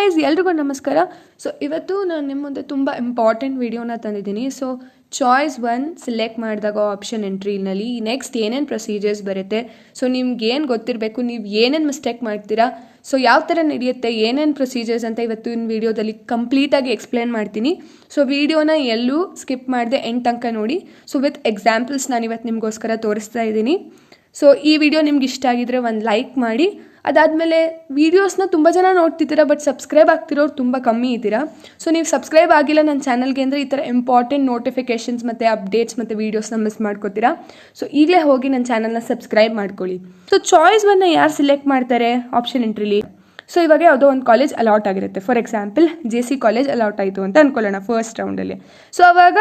Guys, ಎಲ್ರಿಗೂ ನಮಸ್ಕಾರ. So ಇವತ್ತು ನಾನು ನಿಮ್ಮ ಮುಂದೆ ತುಂಬ ಇಂಪಾರ್ಟೆಂಟ್ ವಿಡಿಯೋನ ತಂದಿದ್ದೀನಿ. ಸೊ ಚಾಯ್ಸ್ 1 ಸೆಲೆಕ್ಟ್ ಮಾಡಿದಾಗ ಆಪ್ಷನ್ ಎಂಟ್ರಿನಲ್ಲಿ ನೆಕ್ಸ್ಟ್ ಏನೇನು ಪ್ರೊಸೀಜರ್ಸ್ ಬರುತ್ತೆ, ಸೊ ನಿಮ್ಗೆ ಏನು ಗೊತ್ತಿರಬೇಕು, ನೀವು ಏನೇನು ಮಿಸ್ಟೇಕ್ ಮಾಡ್ತೀರಾ, ಸೊ ಯಾವ ಥರ ನಡೆಯುತ್ತೆ, ಏನೇನು ಪ್ರೊಸೀಜರ್ಸ್ ಅಂತ ಇವತ್ತಿನ ವಿಡಿಯೋದಲ್ಲಿ ಕಂಪ್ಲೀಟಾಗಿ ಎಕ್ಸ್ಪ್ಲೇನ್ ಮಾಡ್ತೀನಿ. ಸೊ ವಿಡಿಯೋನ ಎಲ್ಲೂ ಸ್ಕಿಪ್ ಮಾಡದೆ ಎಂಡ್ ತನಕ ನೋಡಿ. ಸೊ ವಿತ್ ಎಕ್ಸಾಂಪಲ್ಸ್ ನಾನು ಇವತ್ತು ನಿಮಗೋಸ್ಕರ ತೋರಿಸ್ತಾ ಇದ್ದೀನಿ. ಸೊ ಈ ವಿಡಿಯೋ ನಿಮ್ಗೆ ಇಷ್ಟ ಆಗಿದ್ರೆ ಒಂದು ಲೈಕ್ ಮಾಡಿ. ಅದಾದಮೇಲೆ ವೀಡಿಯೋಸ್ನ ತುಂಬ ಜನ ನೋಡ್ತಿದ್ದೀರಾ, ಬಟ್ ಸಬ್ಸ್ಕ್ರೈಬ್ ಆಗ್ತಿರೋರು ತುಂಬ ಕಮ್ಮಿ ಇದ್ದೀರಾ. ಸೊ ನೀವು ಸಬ್ಸ್ಕ್ರೈಬ್ ಆಗಿಲ್ಲ ನನ್ನ ಚಾನಲ್ಗೆ ಅಂದರೆ ಈ ಥರ ಇಂಪಾರ್ಟೆಂಟ್ ನೋಟಿಫಿಕೇಷನ್ಸ್ ಮತ್ತು ಅಪ್ಡೇಟ್ಸ್ ಮತ್ತು ವೀಡಿಯೋಸ್ನ ಮಿಸ್ ಮಾಡ್ಕೋತೀರಾ. ಸೊ ಈಗಲೇ ಹೋಗಿ ನನ್ನ ಚಾನಲ್ನ ಸಬ್ಸ್ಕ್ರೈಬ್ ಮಾಡ್ಕೊಳ್ಳಿ. ಸೊ ಚಾಯ್ಸ್ 1 ಯಾರು ಸಿಲೆಕ್ಟ್ ಮಾಡ್ತಾರೆ ಆಪ್ಷನ್ ಎಂಟ್ರಿಲಿ? ಸೊ ಇವಾಗ ಯಾವುದೋ ಒಂದು ಕಾಲೇಜ್ ಅಲಾಟ್ ಆಗಿರುತ್ತೆ. For example JC college allot ಆಯಿತು ಅಂತ ಅಂದ್ಕೊಳ್ಳೋಣ ಫಸ್ಟ್ ರೌಂಡಲ್ಲಿ. ಸೊ ಆವಾಗ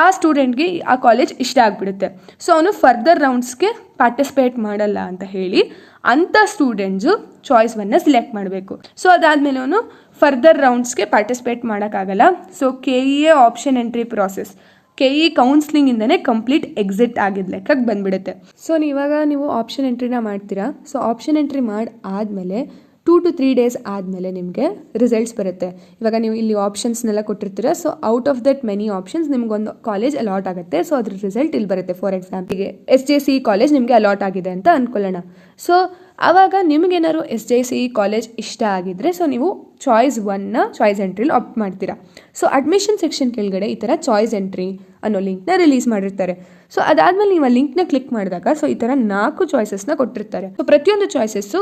ಆ ಸ್ಟೂಡೆಂಟ್ಗೆ ಆ ಕಾಲೇಜ್ ಇಷ್ಟ ಆಗಿಬಿಡುತ್ತೆ. ಸೊ ಅವನು ಫರ್ದರ್ ರೌಂಡ್ಸ್ಗೆ ಪಾರ್ಟಿಸಿಪೇಟ್ ಮಾಡಲ್ಲ ಅಂತ ಹೇಳಿ ಅಂಥ ಸ್ಟೂಡೆಂಟ್ಸು ಚಾಯ್ಸ್ 1 ಸಿಲೆಕ್ಟ್ ಮಾಡಬೇಕು. ಸೊ ಅದಾದಮೇಲೆ ಅವನು ಫರ್ದರ್ ರೌಂಡ್ಸ್ಗೆ ಪಾರ್ಟಿಸಿಪೇಟ್ ಮಾಡೋಕ್ಕಾಗಲ್ಲ. So KEA option entry process, KE ಕೌನ್ಸ್ಲಿಂಗಿಂದನೇ ಕಂಪ್ಲೀಟ್ ಎಕ್ಸಿಟ್ ಆಗಿದ್ದ ಲೆಕ್ಕಕ್ಕೆ ಬಂದುಬಿಡುತ್ತೆ. ಸೊ ಇವಾಗ ನೀವು ಆಪ್ಷನ್ ಎಂಟ್ರಿನ ಮಾಡ್ತೀರಾ. ಸೊ ಆಪ್ಷನ್ ಎಂಟ್ರಿ ಮಾಡಿ ಆದಮೇಲೆ 2 to 3 days ಆದಮೇಲೆ ನಿಮಗೆ ರಿಸಲ್ಟ್ಸ್ ಬರುತ್ತೆ. ಇವಾಗ ನೀವು ಇಲ್ಲಿ ಆಪ್ಷನ್ಸ್ನೆಲ್ಲ ಕೊಟ್ಟಿರ್ತೀರ. So out of that many options ನಿಮ್ಗೊಂದು ಕಾಲೇಜ್ ಅಲಾಟ್ ಆಗುತ್ತೆ. ಸೊ ಅದ್ರ ರಿಸಲ್ಟ್ ಇಲ್ಲಿ ಬರುತ್ತೆ. ಫಾರ್ ಎಕ್ಸಾಂಪಲ್ಗೆ SJC ಕಾಲೇಜ್ ನಿಮಗೆ ಅಲಾಟ್ ಆಗಿದೆ ಅಂತ ಅಂದ್ಕೊಳ್ಳೋಣ. ಸೊ ಆವಾಗ ನಿಮಗೇನಾದ್ರು SJC ಕಾಲೇಜ್ ಇಷ್ಟ ಆಗಿದ್ದರೆ ಸೊ ನೀವು ಚಾಯ್ಸ್ 1ನ ಚಾಯ್ಸ್ ಎಂಟ್ರಿಲಿ ಆಪ್ಟ್ ಮಾಡ್ತೀರಾ. ಸೊ ಅಡ್ಮಿಷನ್ ಸೆಕ್ಷನ್ ಕೆಳಗಡೆ ಈ ಥರ ಚಾಯ್ಸ್ ಎಂಟ್ರಿ ಅನ್ನೋ ಲಿಂಕ್ನ ರಿಲೀಸ್ ಮಾಡಿರ್ತಾರೆ. ಸೊ ಅದಾದಮೇಲೆ ನೀವು ಆ ಲಿಂಕ್ನ ಕ್ಲಿಕ್ ಮಾಡಿದಾಗ ಸೊ ಈ ಥರ 4 ಚಾಯ್ಸಸ್ನ ಕೊಟ್ಟಿರ್ತಾರೆ. ಸೊ ಪ್ರತಿಯೊಂದು ಚಾಯ್ಸಸ್ಸು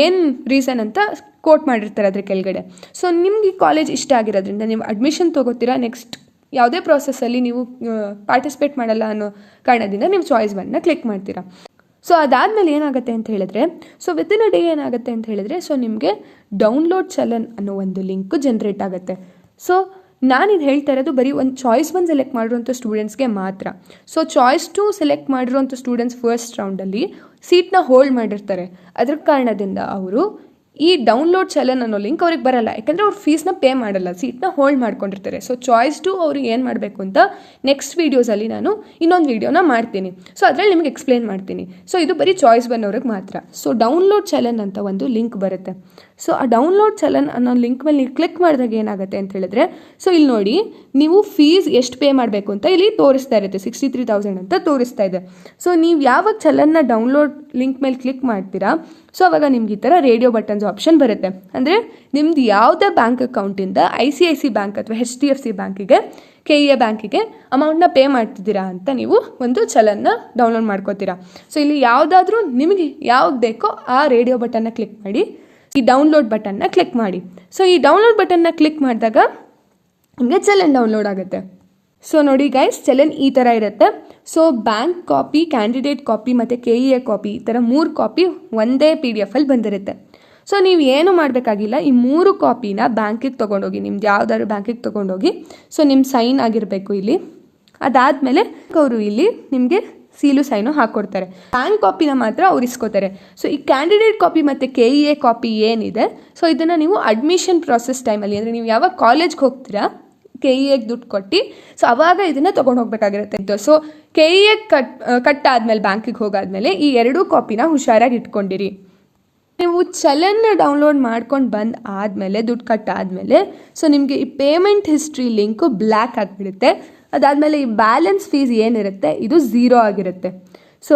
ಏನು ರೀಸನ್ ಅಂತ ಕೋಟ್ ಮಾಡಿರ್ತಾರೆ ಅದ್ರ ಕೆಳಗಡೆ. ಸೊ ನಿಮ್ಗೆ ಈ ಕಾಲೇಜ್ ಇಷ್ಟ ಆಗಿರೋದ್ರಿಂದ ನೀವು ಅಡ್ಮಿಷನ್ ತೊಗೋತೀರಾ. ನೆಕ್ಸ್ಟ್ ಯಾವುದೇ ಪ್ರಾಸೆಸ್ಸಲ್ಲಿ ನೀವು ಪಾರ್ಟಿಸಿಪೇಟ್ ಮಾಡಲ್ಲ ಅನ್ನೋ ಕಾರಣದಿಂದ ನೀವು ಚಾಯ್ಸ್ 1ನ ಕ್ಲಿಕ್ ಮಾಡ್ತೀರಾ. ಸೊ ಅದಾದಮೇಲೆ ಏನಾಗುತ್ತೆ ಅಂತ ಹೇಳಿದ್ರೆ, ಸೊ ವಿತಿನ್ ಅ ಡೇ ಏನಾಗುತ್ತೆ ಅಂತ ಹೇಳಿದ್ರೆ, ಸೊ ನಿಮಗೆ ಡೌನ್ಲೋಡ್ ಚಲನ್ ಅನ್ನೋ ಒಂದು ಲಿಂಕು ಜನ್ರೇಟ್ ಆಗುತ್ತೆ. ಸೊ ನಾನಿದು ಹೇಳ್ತಾ ಇರೋದು ಬರೀ ಒಂದು ಚಾಯ್ಸ್ 1 ಸೆಲೆಕ್ಟ್ ಮಾಡಿರೋಂಥ ಸ್ಟೂಡೆಂಟ್ಸ್ಗೆ ಮಾತ್ರ. ಸೊ ಚಾಯ್ಸ್ 2 ಸೆಲೆಕ್ಟ್ ಮಾಡಿರೋಂಥ ಸ್ಟೂಡೆಂಟ್ಸ್ ಫಸ್ಟ್ ರೌಂಡಲ್ಲಿ ಸೀಟ್ನ ಹೋಲ್ಡ್ ಮಾಡಿರ್ತಾರೆ. ಅದ್ರ ಕಾರಣದಿಂದ ಅವರು ಈ ಡೌನ್ಲೋಡ್ ಚಲನ್ ಅನ್ನೋ ಲಿಂಕ್ ಅವ್ರಿಗೆ ಬರಲ್ಲ, ಯಾಕಂದರೆ ಅವ್ರು ಫೀಸ್ನ ಪೇ ಮಾಡಲ್ಲ, ಸೀಟ್ನ ಹೋಲ್ಡ್ ಮಾಡ್ಕೊಂಡಿರ್ತಾರೆ. ಸೊ ಚಾಯ್ಸ್ 2 ಅವರು ಏನು ಮಾಡಬೇಕು ಅಂತ ನೆಕ್ಸ್ಟ್ ವೀಡಿಯೋಸಲ್ಲಿ ನಾನು ಇನ್ನೊಂದು ವೀಡಿಯೋನ ಮಾಡ್ತೀನಿ. ಸೊ ಅದರಲ್ಲಿ ನಿಮಗೆ ಎಕ್ಸ್ಪ್ಲೇನ್ ಮಾಡ್ತೀನಿ. ಸೊ ಇದು ಬರೀ ಚಾಯ್ಸ್ 1 ಅವ್ರಿಗೆ ಮಾತ್ರ. ಸೊ ಡೌನ್ಲೋಡ್ ಚಲನ್ ಅಂತ ಒಂದು ಲಿಂಕ್ ಬರುತ್ತೆ. ಸೊ ಆ ಡೌನ್ಲೋಡ್ ಚಲನ್ ಅನ್ನೋ ಲಿಂಕ್ ಮೇಲೆ ನೀವು ಕ್ಲಿಕ್ ಮಾಡಿದಾಗ ಏನಾಗುತ್ತೆ ಅಂತ ಹೇಳಿದ್ರೆ, ಸೊ ಇಲ್ಲಿ ನೋಡಿ ನೀವು ಫೀಸ್ ಎಷ್ಟು ಪೇ ಮಾಡಬೇಕು ಅಂತ ಇಲ್ಲಿ ತೋರಿಸ್ತಾ ಇರುತ್ತೆ. 63,000 ಅಂತ ತೋರಿಸ್ತಾ ಇದೆ. ಸೊ ನೀವು ಯಾವಾಗ ಚಲನ್ನ ಡೌನ್ಲೋಡ್ ಲಿಂಕ್ ಮೇಲೆ ಕ್ಲಿಕ್ ಮಾಡ್ತೀರಾ ಸೊ ಅವಾಗ ನಿಮ್ಗೆ ಈ ಥರ ರೇಡಿಯೋ ಬಟನ್ಸ್ ಆಪ್ಷನ್ ಬರುತ್ತೆ. ಅಂದರೆ ನಿಮ್ದು ಯಾವುದೇ ಬ್ಯಾಂಕ್ ಅಕೌಂಟಿಂದ ICICI ಬ್ಯಾಂಕ್ ಅಥವಾ HDFC ಬ್ಯಾಂಕಿಗೆ KEA ಬ್ಯಾಂಕಿಗೆ ಅಮೌಂಟ್ನ ಪೇ ಮಾಡ್ತಿದ್ದೀರಾ ಅಂತ ನೀವು ಒಂದು ಚಲನ್ನ ಡೌನ್ಲೋಡ್ ಮಾಡ್ಕೋತೀರಾ. ಸೊ ಇಲ್ಲಿ ಯಾವುದಾದ್ರೂ ನಿಮಗೆ ಯಾವ್ದು ಬೇಕೋ ಆ ರೇಡಿಯೋ ಬಟನ್ನ ಕ್ಲಿಕ್ ಮಾಡಿ, ಈ ಡೌನ್ಲೋಡ್ ಬಟನ್ನ ಕ್ಲಿಕ್ ಮಾಡಿ. ಸೊ ಈ ಡೌನ್ಲೋಡ್ ಬಟನ್ನ ಕ್ಲಿಕ್ ಮಾಡಿದಾಗ ನಿಮಗೆ ಚಲನ್ ಡೌನ್ಲೋಡ್ ಆಗುತ್ತೆ. ಸೊ ನೋಡಿ ಗೈಸ್, ಚಲನ್ ಈ ಥರ ಇರುತ್ತೆ. So bank copy, candidate copy ಮತ್ತು KEA ಕಾಪಿ, ಈ ಥರ 3 ಕಾಪಿ ಒಂದೇ PDF ಅಲ್ಲಿ ಬಂದಿರುತ್ತೆ. ಸೊ ನೀವು ಏನು ಮಾಡಬೇಕಾಗಿಲ್ಲ, ಈ 3 ಕಾಪಿನ ಬ್ಯಾಂಕಿಗೆ ತೊಗೊಂಡೋಗಿ, ನಿಮ್ದು ಯಾವ್ದಾದ್ರು ಬ್ಯಾಂಕಿಗೆ ತೊಗೊಂಡೋಗಿ, ಸೊ ನಿಮ್ಮ ಸೈನ್ ಆಗಿರಬೇಕು ಇಲ್ಲಿ. ಅದಾದಮೇಲೆ ಅವರು ಇಲ್ಲಿ ನಿಮಗೆ ಸೀಲು ಸೈನು ಹಾಕ್ಕೊಡ್ತಾರೆ. ಬ್ಯಾಂಕ್ ಕಾಪಿನ ಮಾತ್ರ ಅವ್ರು ಇಸ್ಕೋತಾರೆ. ಸೊ ಈ ಕ್ಯಾಂಡಿಡೇಟ್ ಕಾಪಿ ಮತ್ತು KEA ಕಾಪಿ ಏನಿದೆ, ಸೊ ಇದನ್ನು ನೀವು ಅಡ್ಮಿಷನ್ ಪ್ರಾಸೆಸ್ ಟೈಮಲ್ಲಿ, ಅಂದರೆ ನೀವು ಯಾವಾಗ ಕಾಲೇಜ್ಗೆ ಹೋಗ್ತೀರಾ KEAಗೆ ದುಡ್ಡು ಕೊಟ್ಟು, ಸೊ ಅವಾಗ ಇದನ್ನು ತೊಗೊಂಡು ಹೋಗ್ಬೇಕಾಗಿರುತ್ತೆ. ಸೊ KEA ಕಟ್ಟಾದ್ಮೇಲೆ ಬ್ಯಾಂಕಿಗೆ ಹೋಗಾದ್ಮೇಲೆ ಈ 2 ಕಾಪಿನ ಹುಷಾರಾಗಿ ಇಟ್ಕೊಂಡಿರಿ. ನೀವು ಚಲನ್ನ ಡೌನ್ಲೋಡ್ ಮಾಡ್ಕೊಂಡು ಬಂದು ಆದಮೇಲೆ, ದುಡ್ಡು ಕಟ್ಟಾದಮೇಲೆ, ಸೊ ನಿಮಗೆ ಈ ಪೇಮೆಂಟ್ ಹಿಸ್ಟ್ರಿ ಲಿಂಕು ಬ್ಲ್ಯಾಕ್ ಆಗಿಬಿಡುತ್ತೆ. ಅದಾದಮೇಲೆ ಈ ಬ್ಯಾಲೆನ್ಸ್ ಫೀಸ್ ಏನಿರುತ್ತೆ ಇದು 0 ಆಗಿರುತ್ತೆ. ಸೊ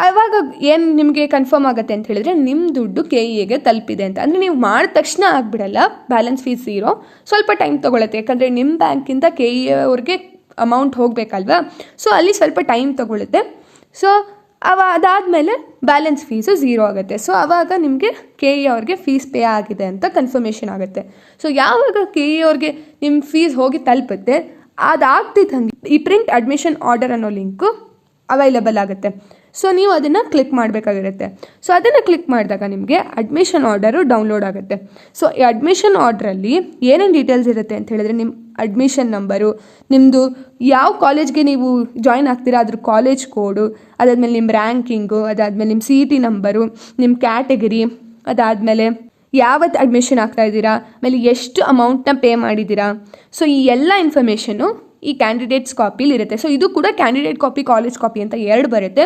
ಆವಾಗ ಏನು ನಿಮಗೆ ಕನ್ಫರ್ಮ್ ಆಗುತ್ತೆ ಅಂತ ಹೇಳಿದ್ರೆ ನಿಮ್ಮ ದುಡ್ಡು KEAಗೆ ತಲುಪಿದೆ ಅಂತ. ಅಂದರೆ ನೀವು ಮಾಡಿದ ತಕ್ಷಣ ಆಗಿಬಿಡಲ್ಲ, ಬ್ಯಾಲೆನ್ಸ್ ಫೀಸ್ 0, ಸ್ವಲ್ಪ ಟೈಮ್ ತೊಗೊಳುತ್ತೆ. ಯಾಕಂದರೆ ನಿಮ್ಮ ಬ್ಯಾಂಕಿಂದ KEA ಅವ್ರಿಗೆ ಅಮೌಂಟ್ ಹೋಗಬೇಕಲ್ವಾ, ಸೊ ಅಲ್ಲಿ ಸ್ವಲ್ಪ ಟೈಮ್ ತೊಗೊಳುತ್ತೆ. ಸೊ ಅದಾದಮೇಲೆ ಬ್ಯಾಲೆನ್ಸ್ ಫೀಸು 0 ಆಗುತ್ತೆ. ಸೊ ಆವಾಗ ನಿಮಗೆ KEA ಅವ್ರಿಗೆ ಫೀಸ್ ಪೇ ಆಗಿದೆ ಅಂತ ಕನ್ಫರ್ಮೇಷನ್ ಆಗುತ್ತೆ. ಸೊ ಯಾವಾಗ KEA ಅವ್ರಿಗೆ ನಿಮ್ಮ ಫೀಸ್ ಹೋಗಿ ತಲುಪುತ್ತೆ, ಅದಾಗ್ತಿದ್ದಂಗೆ ಈ ಪ್ರಿಂಟ್ ಅಡ್ಮಿಷನ್ ಆರ್ಡರ್ ಅನ್ನೋ ಲಿಂಕು ಅವೈಲೇಬಲ್ ಆಗುತ್ತೆ. ಸೊ ನೀವು ಅದನ್ನು ಕ್ಲಿಕ್ ಮಾಡಬೇಕಾಗಿರುತ್ತೆ. ಸೊ ಅದನ್ನು ಕ್ಲಿಕ್ ಮಾಡಿದಾಗ ನಿಮಗೆ ಅಡ್ಮಿಷನ್ ಆರ್ಡರು ಡೌನ್ಲೋಡ್ ಆಗುತ್ತೆ. ಸೊ ಈ ಅಡ್ಮಿಷನ್ ಆರ್ಡ್ರಲ್ಲಿ ಏನೇನು ಡೀಟೇಲ್ಸ್ ಇರುತ್ತೆ ಅಂತ ಹೇಳಿದ್ರೆ, ನಿಮ್ಮ ಅಡ್ಮಿಷನ್ ನಂಬರು, ನಿಮ್ಮದು ಯಾವ ಕಾಲೇಜ್ಗೆ ನೀವು ಜಾಯ್ನ್ ಆಗ್ತೀರಾ ಅದ್ರ ಕಾಲೇಜ್ ಕೋಡು, ಅದಾದಮೇಲೆ ನಿಮ್ಮ ರ್ಯಾಂಕಿಂಗು, ಅದಾದಮೇಲೆ ನಿಮ್ಮ CET ನಂಬರು, ನಿಮ್ಮ ಕ್ಯಾಟಗರಿ, ಅದಾದಮೇಲೆ ಯಾವತ್ತು ಅಡ್ಮಿಷನ್ ಆಗ್ತಾ ಇದ್ದೀರಾ, ಆಮೇಲೆ ಎಷ್ಟು ಅಮೌಂಟ್ನ ಪೇ ಮಾಡಿದ್ದೀರಾ. ಸೊ ಈ ಎಲ್ಲ ಇನ್ಫಾರ್ಮೇಷನು ಈ ಕ್ಯಾಂಡಿಡೇಟ್ಸ್ ಕಾಪಿಲಿ ಇರುತ್ತೆ. ಸೊ ಇದು ಕೂಡ ಕ್ಯಾಂಡಿಡೇಟ್ ಕಾಪಿ, ಕಾಲೇಜ್ ಕಾಪಿ ಅಂತ 2 ಬರುತ್ತೆ.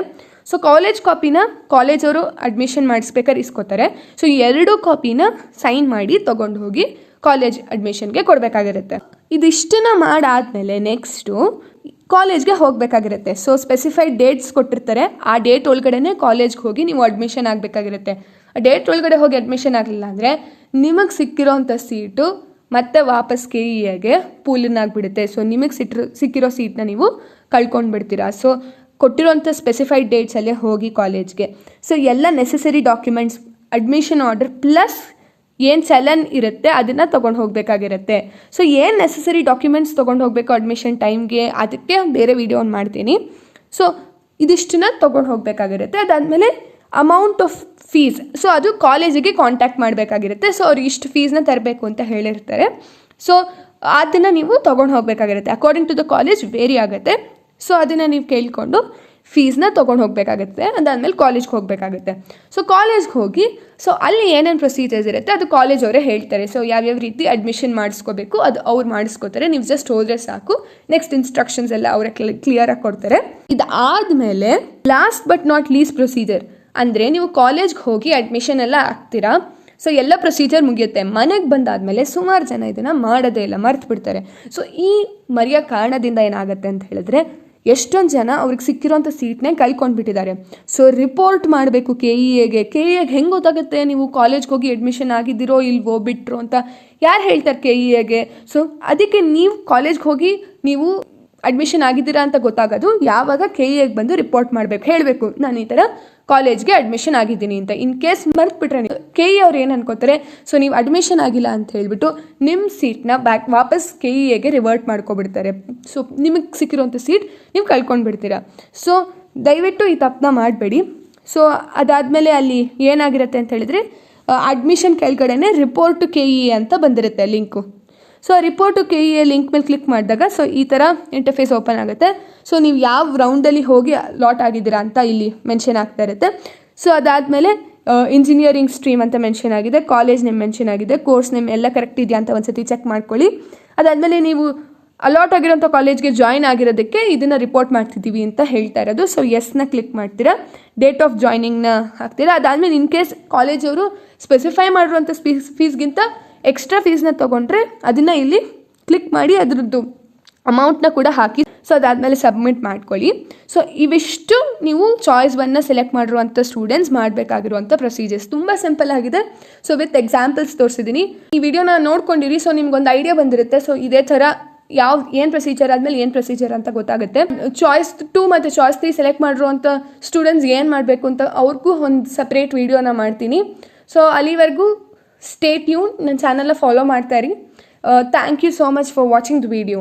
ಸೊ ಕಾಲೇಜ್ ಕಾಪಿನ ಕಾಲೇಜವರು ಅಡ್ಮಿಷನ್ ಮಾಡಿಸ್ಬೇಕಾದ್ರೆ ಇಸ್ಕೋತಾರೆ. ಸೊ 2 ಕಾಪಿನ ಸೈನ್ ಮಾಡಿ ತೊಗೊಂಡು ಹೋಗಿ ಕಾಲೇಜ್ ಅಡ್ಮಿಷನ್ಗೆ ಕೊಡಬೇಕಾಗಿರುತ್ತೆ. ಇದಿಷ್ಟನ್ನ ಮಾಡಾದ್ಮೇಲೆ ನೆಕ್ಸ್ಟು ಕಾಲೇಜ್ಗೆ ಹೋಗಬೇಕಾಗಿರುತ್ತೆ. ಸೊ ಸ್ಪೆಸಿಫೈಡ್ ಡೇಟ್ಸ್ ಕೊಟ್ಟಿರ್ತಾರೆ, ಆ ಡೇಟ್ ಒಳಗಡೆ ಕಾಲೇಜ್ಗೆ ಹೋಗಿ ನೀವು ಅಡ್ಮಿಷನ್ ಆಗಬೇಕಾಗಿರುತ್ತೆ. ಆ ಡೇಟ್ ಒಳಗಡೆ ಹೋಗಿ ಅಡ್ಮಿಷನ್ ಆಗಲಿಲ್ಲ ಅಂದರೆ ನಿಮಗೆ ಸಿಕ್ಕಿರೋಂಥ ಸೀಟು ಮತ್ತೆ ವಾಪಸ್ KEAಗೆ ಪೂಲನ್ನಾಗಿಬಿಡುತ್ತೆ. ಸೊ ನಿಮಗೆ ಸಿಕ್ಕಿರೋ ಸೀಟ್ನ ನೀವು ಕಳ್ಕೊಂಡು ಬಿಡ್ತೀರಾ. ಸೊ ಕೊಟ್ಟಿರೋಂಥ ಸ್ಪೆಸಿಫೈಡ್ ಡೇಟ್ಸಲ್ಲೇ ಹೋಗಿ ಕಾಲೇಜ್ಗೆ. ಸೊ ಎಲ್ಲ necessary documents, admission order plus ಏನು ಚಲನ್ ಇರುತ್ತೆ ಅದನ್ನು ತೊಗೊಂಡು ಹೋಗಬೇಕಾಗಿರುತ್ತೆ. ಸೊ ಏನು ನೆಸೆಸರಿ ಡಾಕ್ಯುಮೆಂಟ್ಸ್ ತೊಗೊಂಡು ಹೋಗಬೇಕು ಅಡ್ಮಿಷನ್ ಟೈಮ್ಗೆ, ಅದಕ್ಕೆ ಬೇರೆ ವಿಡಿಯೋನ ಮಾಡ್ತೀನಿ. ಸೊ ಇದಿಷ್ಟನ್ನ ತೊಗೊಂಡು ಹೋಗಬೇಕಾಗಿರುತ್ತೆ. ಅದಾದಮೇಲೆ ಅಮೌಂಟ್ ಆಫ್ ಫೀಸ್, ಸೊ ಅದು ಕಾಲೇಜಿಗೆ ಕಾಂಟ್ಯಾಕ್ಟ್ ಮಾಡಬೇಕಾಗಿರುತ್ತೆ. ಸೊ ಅವ್ರು ಇಷ್ಟು ಫೀಸ್ನ ತರಬೇಕು ಅಂತ ಹೇಳಿರ್ತಾರೆ. ಸೊ ಅದನ್ನು ನೀವು ತೊಗೊಂಡು ಹೋಗಬೇಕಾಗಿರುತ್ತೆ. According to the college vary ಆಗುತ್ತೆ. ಸೊ ಅದನ್ನು ನೀವು ಕೇಳಿಕೊಂಡು ಫೀಸ್ನ ತೊಗೊಂಡು ಹೋಗಬೇಕಾಗುತ್ತೆ. ಅದಾದಮೇಲೆ ಕಾಲೇಜ್ಗೆ ಹೋಗಬೇಕಾಗುತ್ತೆ. ಸೊ ಕಾಲೇಜ್ಗೆ ಹೋಗಿ ಸೊ ಅಲ್ಲಿ ಏನೇನು ಪ್ರೊಸೀಜರ್ಸ್ ಇರುತ್ತೆ ಅದು ಕಾಲೇಜ್ ಅವರೇ ಹೇಳ್ತಾರೆ. ಸೊ ಯಾವ್ಯಾವ ರೀತಿ ಅಡ್ಮಿಷನ್ ಮಾಡಿಸ್ಕೋಬೇಕು ಅದು ಅವ್ರು ಮಾಡಿಸ್ಕೋತಾರೆ. ನೀವು ಜಸ್ಟ್ ಹೋದರೆ ಸಾಕು. ನೆಕ್ಸ್ಟ್ ಇನ್ಸ್ಟ್ರಕ್ಷನ್ಸ್ ಎಲ್ಲ ಅವರೇ ಕ್ಲಿಯರಾಗಿ ಕೊಡ್ತಾರೆ. ಇದಾದಮೇಲೆ last but not least procedure ಅಂದರೆ ನೀವು ಕಾಲೇಜ್ಗೆ ಹೋಗಿ ಅಡ್ಮಿಷನ್ ಎಲ್ಲ ಆಗ್ತೀರಾ. ಸೊ ಎಲ್ಲ ಪ್ರೊಸೀಜರ್ ಮುಗಿಯುತ್ತೆ. ಮನೆಗೆ ಬಂದಾದಮೇಲೆ ಸುಮಾರು ಜನ ಇದನ್ನು ಮಾಡೋದೇ ಇಲ್ಲ, ಮರ್ತು ಬಿಡ್ತಾರೆ. ಸೊ ಈ ಮರೆಯೋ ಕಾರಣದಿಂದ ಏನಾಗುತ್ತೆ ಅಂತ ಹೇಳಿದ್ರೆ ಎಷ್ಟೊಂದು ಜನ ಅವ್ರಿಗೆ ಸಿಕ್ಕಿರೋಂಥ ಸೀಟ್ನೇ ಕಳ್ಕೊಂಡ್ಬಿಟ್ಟಿದ್ದಾರೆ. ಸೊ ರಿಪೋರ್ಟ್ ಮಾಡಬೇಕು KEAಗೆ ಹೆಂಗೆ ಗೊತ್ತಾಗುತ್ತೆ ನೀವು ಕಾಲೇಜ್ಗೆ ಹೋಗಿ ಅಡ್ಮಿಷನ್ ಆಗಿದ್ದೀರೋ ಇಲ್ವೋ ಬಿಟ್ಟರು ಅಂತ ಯಾರು ಹೇಳ್ತಾರೆ KEAಗೆ. ಸೊ ಅದಕ್ಕೆ ನೀವು ಕಾಲೇಜ್ಗೆ ಹೋಗಿ ನೀವು ಅಡ್ಮಿಷನ್ ಆಗಿದ್ದೀರಾ ಅಂತ ಗೊತ್ತಾಗೋದು ಯಾವಾಗ KEAಗೆ ಬಂದು ರಿಪೋರ್ಟ್ ಮಾಡಬೇಕು, ಹೇಳಬೇಕು ನಾನು ಈ ಥರ ಕಾಲೇಜ್ಗೆ ಅಡ್ಮಿಷನ್ ಆಗಿದ್ದೀನಿ ಅಂತ. ಇನ್ ಕೇಸ್ ಮರ್ತ್ಬಿಟ್ರೆ KE ಅವ್ರು ಏನು ಅನ್ಕೋತಾರೆ, ಸೊ ನೀವು ಅಡ್ಮಿಷನ್ ಆಗಿಲ್ಲ ಅಂತ ಹೇಳ್ಬಿಟ್ಟು ನಿಮ್ಮ ಸೀಟ್ನ ವಾಪಸ್ KEAಗೆ ರಿವರ್ಟ್ ಮಾಡ್ಕೊಬಿಡ್ತಾರೆ. ಸೊ ನಿಮಗೆ ಸಿಕ್ಕಿರೋಂಥ ಸೀಟ್ ನೀವು ಕಳ್ಕೊಂಡ್ಬಿಡ್ತೀರಾ. ಸೊ ದಯವಿಟ್ಟು ಈ ತಪ್ಪನ್ನ ಮಾಡಬೇಡಿ. ಸೊ ಅದಾದಮೇಲೆ ಅಲ್ಲಿ ಏನಾಗಿರುತ್ತೆ ಅಂತ ಹೇಳಿದ್ರೆ ಅಡ್ಮಿಷನ್ ಕೆಳಗಡೆನೆ ರಿಪೋರ್ಟ್ ಟು KEA ಅಂತ ಬಂದಿರುತ್ತೆ link. So report to KEA link ಮೇಲೆ ಕ್ಲಿಕ್ ಮಾಡಿದಾಗ ಸೊ ಈ ಥರ ಇಂಟರ್ಫೇಸ್ ಓಪನ್ ಆಗುತ್ತೆ. ಸೊ ನೀವು ಯಾವ ರೌಂಡಲ್ಲಿ ಹೋಗಿ ಲಾಟ್ ಆಗಿದ್ದೀರಾ ಅಂತ ಇಲ್ಲಿ ಮೆನ್ಷನ್ ಆಗ್ತಾ ಇರುತ್ತೆ. ಸೊ ಅದಾದಮೇಲೆ ಇಂಜಿನಿಯರಿಂಗ್ ಸ್ಟ್ರೀಮ್ ಅಂತ ಮೆನ್ಷನ್ ಆಗಿದೆ, ಕಾಲೇಜ್ ನೇಮ್ ಮೆನ್ಷನ್ ಆಗಿದೆ, ಕೋರ್ಸ್ ನೇಮ್ ಎಲ್ಲ ಕರೆಕ್ಟ್ ಇದೆಯಾ ಅಂತ ಒಂದ್ಸತಿ ಚೆಕ್ ಮಾಡ್ಕೊಳ್ಳಿ. ಅದಾದಮೇಲೆ ನೀವು ಅಲಾಟ್ ಆಗಿರೋಂಥ ಕಾಲೇಜ್ಗೆ ಜಾಯ್ನ್ ಆಗಿರೋದಕ್ಕೆ ಇದನ್ನು ರಿಪೋರ್ಟ್ ಮಾಡ್ತಿದ್ದೀವಿ ಅಂತ ಹೇಳ್ತಾ ಇರೋದು. ಸೊ ಎಸ್ನ ಕ್ಲಿಕ್ ಮಾಡ್ತೀರಾ, ಡೇಟ್ ಆಫ್ ಜಾಯ್ನಿಂಗ್ನ ಹಾಕ್ತೀರಾ. ಅದಾದಮೇಲೆ ಇನ್ ಕೇಸ್ ಕಾಲೇಜವರು ಸ್ಪೆಸಿಫೈ ಮಾಡಿರುವಂಥ ಫೀಸ್ಗಿಂತ ಎಕ್ಸ್ಟ್ರಾ ಫೀಸ್ನ ತೊಗೊಂಡ್ರೆ ಅದನ್ನು ಇಲ್ಲಿ ಕ್ಲಿಕ್ ಮಾಡಿ ಅದರದ್ದು ಅಮೌಂಟ್ನ ಕೂಡ ಹಾಕಿ. ಸೊ ಅದಾದಮೇಲೆ ಸಬ್ಮಿಟ್ ಮಾಡ್ಕೊಳ್ಳಿ. ಸೊ ಇವಿಷ್ಟು ನೀವು ಚಾಯ್ಸ್ 1ನ ಸೆಲೆಕ್ಟ್ ಮಾಡಿರುವಂಥ ಸ್ಟೂಡೆಂಟ್ಸ್ ಮಾಡಬೇಕಾಗಿರುವಂಥ ಪ್ರೊಸೀಜರ್ಸ್. ತುಂಬ ಸಿಂಪಲ್ ಆಗಿದೆ. ಸೊ ವಿತ್ ಎಕ್ಸಾಂಪಲ್ಸ್ ತೋರಿಸಿದ್ದೀನಿ. ಈ ವಿಡಿಯೋನ ನೋಡ್ಕೊಂಡಿರಿ. ಸೊ ನಿಮ್ಗೊಂದು ಐಡಿಯಾ ಬಂದಿರುತ್ತೆ. ಸೊ ಇದೇ ಥರ ಏನು ಪ್ರೊಸೀಜರ್ ಆದಮೇಲೆ ಏನು ಪ್ರೊಸೀಜರ್ ಅಂತ ಗೊತ್ತಾಗುತ್ತೆ. ಚಾಯ್ಸ್ 2 ಮತ್ತು ಚಾಯ್ಸ್ 3 ಸೆಲೆಕ್ಟ್ ಮಾಡಿರುವಂಥ ಸ್ಟೂಡೆಂಟ್ಸ್ ಏನು ಮಾಡಬೇಕು ಅಂತ ಅವ್ರಿಗೂ ಒಂದು ಸಪ್ರೇಟ್ ವಿಡಿಯೋನ ಮಾಡ್ತೀನಿ. ಸೊ ಅಲ್ಲಿವರೆಗೂ ಸ್ಟೇ ಟ್ಯೂನ್, ನನ್ನ ಚಾನಲ್ನ ಫಾಲೋ ಮಾಡ್ತಾ ಇರಿ. Thank you so much for watching the video.